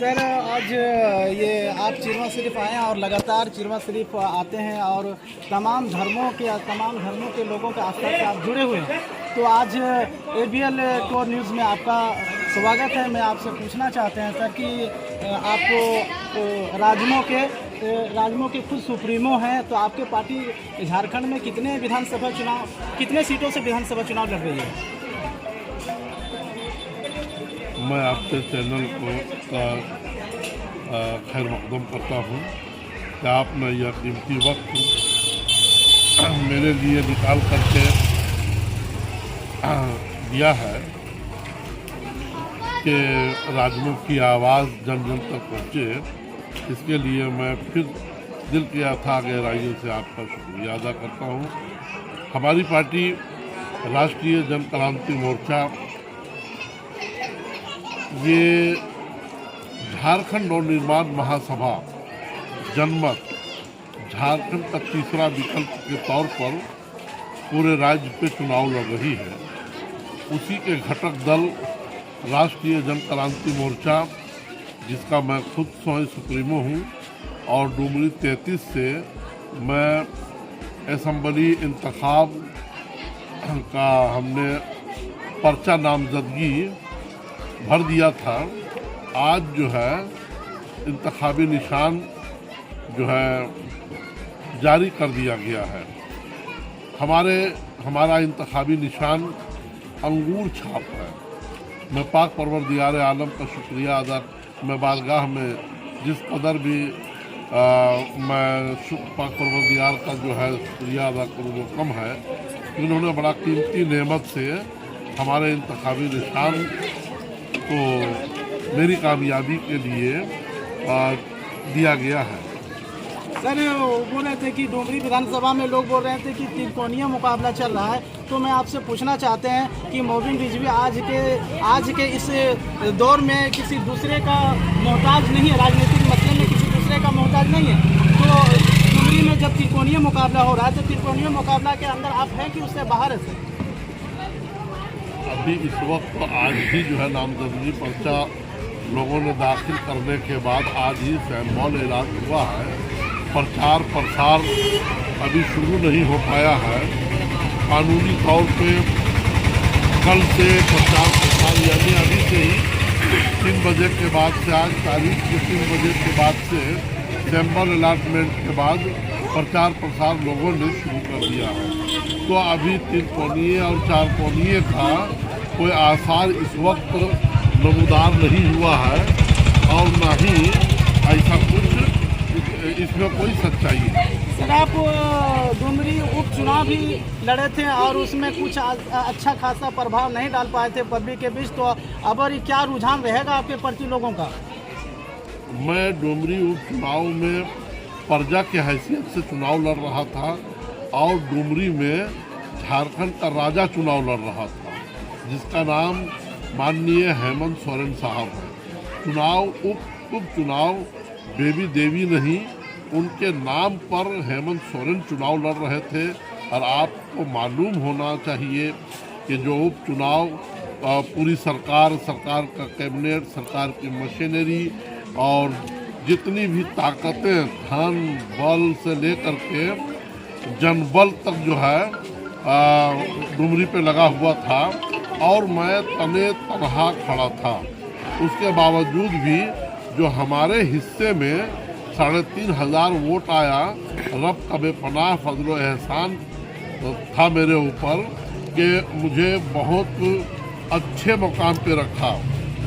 Sir आज ये आप चिरवा शरीफ आए हैं और लगातार चिरवा शरीफ आते हैं और तमाम धर्मों के लोगों के आस्था से आप जुड़े हुए हैं। तो आज ABL कोर न्यूज़ में आपका स्वागत है। मैं आपसे पूछना चाहते हैं सर कि आपको राजमों के खुद सुप्रीमो हैं, तो आपके पार्टी झारखंड में कितने सीटों से विधानसभा चुनाव लड़ रही है? मैं आपके चैनल को खैर मकदम करता हूँ कि आपने यह कीमती वक्त मेरे लिए निकाल करके दिया है कि राजमों की आवाज़ जन जन तक पहुँचे। इसके लिए मैं फिर दिल की अथाह गहराइयों से आपका शुक्रिया अदा करता हूँ। हमारी पार्टी राष्ट्रीय जन क्रांति मोर्चा ये झारखंड नवनिर्माण महासभा जनमत झारखंड का तीसरा विकल्प के तौर पर पूरे राज्य पे चुनाव लड़ रही है। उसी के घटक दल राष्ट्रीय जन क्रांति मोर्चा, जिसका मैं खुद स्वयं सुप्रीमो हूँ, और डुमरी 33 से मैं असेंबली इंतखाब का हमने पर्चा नामजदगी भर दिया था। आज जो है इंतखाबी निशान जो है जारी कर दिया गया है। हमारा इंतखाबी निशान अंगूर छाप है। मैं पाक परवरदिगार आलम का शुक्रिया अदा, मैं बारगाह में जिस कदर भी मैं पाक परवरदिगार का जो है शुक्रिया अदा करूँ वो कम है। इन्होंने बड़ा कीमती नेमत से हमारे इंतखाबी निशान तो मेरी कामयाबी के लिए दिया गया है। सर बोल रहे थे कि डुमरी विधानसभा में लोग बोल रहे थे कि त्रिकोणीय मुकाबला चल रहा है, तो मैं आपसे पूछना चाहते हैं कि मोबिन रिजवी आज के इस दौर में किसी दूसरे का मोहताज नहीं है, राजनीतिक मसले में किसी दूसरे का मोहताज नहीं है। तो डुमरी में जब त्रिकोणीय मुकाबला हो रहा है तो त्रिकोणीय मुकाबला के अंदर आप हैं कि उससे बाहर है? अभी इस वक्त आज ही जो है नामजदगी पर्चा लोगों ने दाखिल करने के बाद आज ही सैम्बल ऐलान हुआ है। प्रचार प्रसार अभी शुरू नहीं हो पाया है। कानूनी तौर पे कल से प्रचार प्रसार यानी अभी से ही 3 बजे के बाद से, आज तारीख के 3 बजे के बाद से सैम्बल अलॉटमेंट के बाद प्रचार प्रसार लोगों ने शुरू कर दिया है। तो अभी 3 कोणीय और 4 कोणीय का कोई आसार इस वक्त नमूदार नहीं हुआ है और ना ही ऐसा कुछ इसमें कोई सच्चाई है। सर आप डुमरी उपचुनाव भी लड़े थे और उसमें कुछ अच्छा खासा प्रभाव नहीं डाल पाए थे पब्लिक के बीच, तो अब और क्या रुझान रहेगा आपके प्रति लोगों का? मैं डुमरी उपचुनाव में प्रजा की हैसियत से चुनाव लड़ रहा था और डुमरी में झारखंड का राजा चुनाव लड़ रहा था, जिसका नाम माननीय हेमंत सोरेन साहब है। उपचुनाव बेबी देवी नहीं, उनके नाम पर हेमंत सोरेन चुनाव लड़ रहे थे। और आपको मालूम होना चाहिए कि जो उपचुनाव पूरी सरकार का कैबिनेट, सरकार की मशीनरी और जितनी भी ताकतें धन बल से लेकर के जनबल तक जो है डुमरी पे लगा हुआ था और मैं तने तनहा खड़ा था। उसके बावजूद भी जो हमारे हिस्से में 3500 वोट आया, रब का बेपनाह फजलो एहसान था मेरे ऊपर कि मुझे बहुत अच्छे मुकाम पे रखा।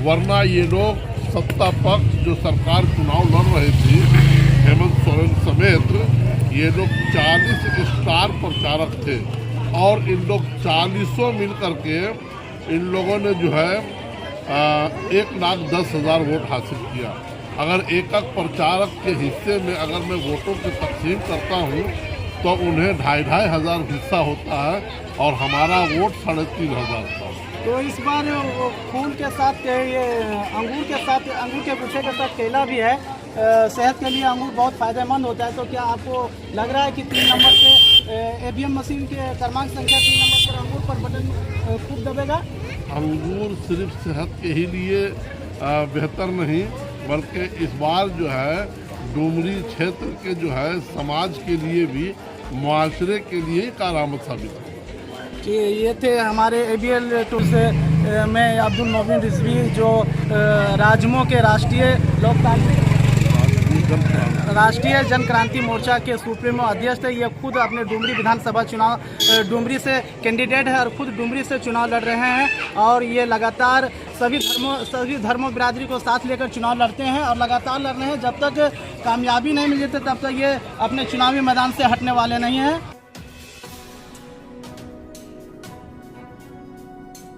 वरना ये लोग सत्ता पक्ष जो सरकार चुनाव लड़ रहे थे, हेमंत सोरेन समेत, ये लोग 40 स्टार प्रचारक थे और इन लोग 40 मिल करके इन लोगों ने जो है 1,10,000 वोट हासिल किया। अगर एक प्रचारक के हिस्से में अगर मैं वोटों की तकसीम करता हूँ तो उन्हें 2,500 हिस्सा होता है और हमारा वोट 3,500 था। तो इस बार फूल के साथ ये अंगूर के गुच्छे के साथ केला भी है। सेहत के लिए अंगूर बहुत फ़ायदेमंद होता है, तो क्या आपको लग रहा है कि 3 नंबर पे ABM मशीन के क्रमांक संख्या 3 नंबर पर अंगूर पर बटन खूब दबेगा? अंगूर सिर्फ सेहत के ही लिए बेहतर नहीं, बल्कि इस बार जो है डुमरी क्षेत्र के जो है समाज के लिए भी, मुआशरे के लिए कारआमद साबित हो। कि ये थे हमारे ABL टूर से मैं अब्दुल मोमिन रिजवी, जो राजमो के राष्ट्रीय जन क्रांति मोर्चा के सुप्रीमो अध्यक्ष है। ये खुद अपने डुमरी विधानसभा चुनाव डुमरी से कैंडिडेट है और खुद डुमरी से चुनाव लड़ रहे हैं और ये लगातार सभी धर्मों बिरादरी को साथ लेकर चुनाव लड़ते हैं और लगातार लड़ रहे हैं। जब तक कामयाबी नहीं मिल जाती तब तक ये अपने चुनावी मैदान से हटने वाले नहीं हैं।